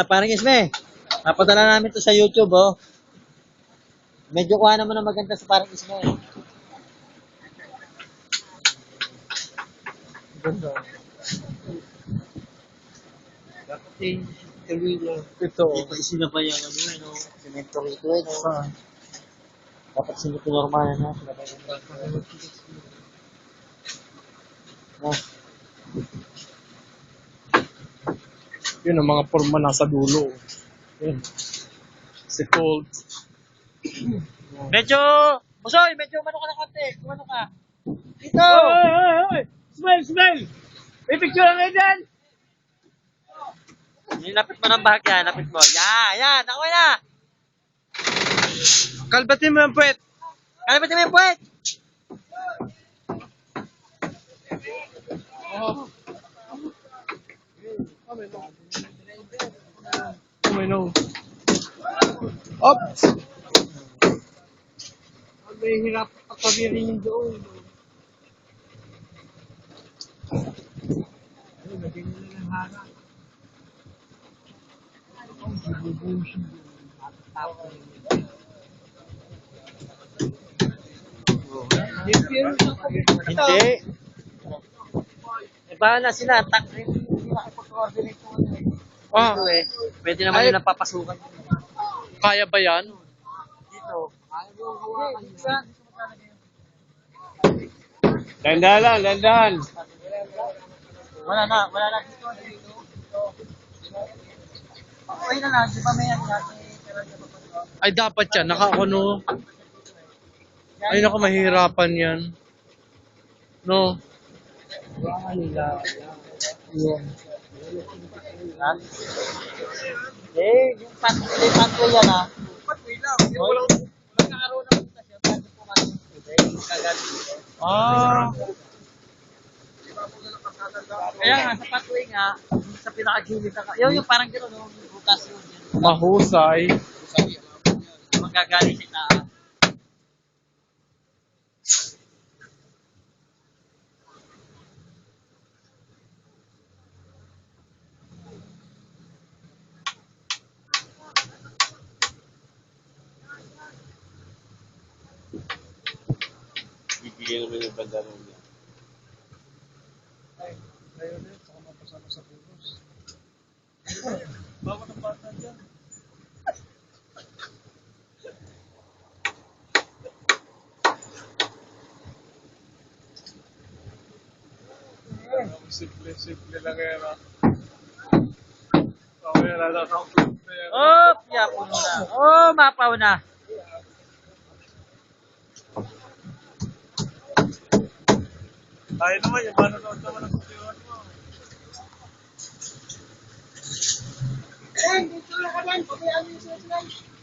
Parang Isme, napadala namin to sa YouTube, oh. Medyo kuha naman ng maganda sa parang Isme. Ganda. Dapat ito. Ito isina pa yung ano, semento rito, no? Dapat sinupinormal na. Yun ang mga forma nasa dulo. Yun. Si Colt. Medyo, Busoy, medyo umano ka na konti. Umano ka. Dito! Hey! Smile! May picture lang ngayon dyan! Lapit mo ng bahagya, lapit mo. Yan, ako na! Kalbatin mo yung puwet! Kalimutin mo yung puwet! Oh my no. Up! May hirap pagkabirin yung doon. Ay, lagyan nila ng harap. Hindi. Bahala sila. Hindi makipag-coordinate ko. Ah, Ito eh. Pwede naman nilang papasukan. kaya ba yan? Dito. Dandan! Wala na dito. Okay na lang, di ba may ano natin? Ay, dapat yan. Nakakuno. Ay, naku, mahirapan yan. No? Yung pathway yan ah. Pathway lang. Walang araw na punta siya. Bago pumasok yung tubig. Kagaling. Ah. Kaya nga, sa pathway nga, sa pinakagilid na yung parang gano'n, no? Bukas yun. Mahusay. Magagaling sa taas. Bibigyan naman yung banda rin niya. Ayun din, saka mapasama sa pulos. Bawa ng bata dyan. Simple lang yan. Okay, nalatakot na yan. Oh, puno na. Oh, mapaw na. Tayo naman, yung manonood naman ang kutuan mo. Eh, dito lang ka lang. Pati ano yung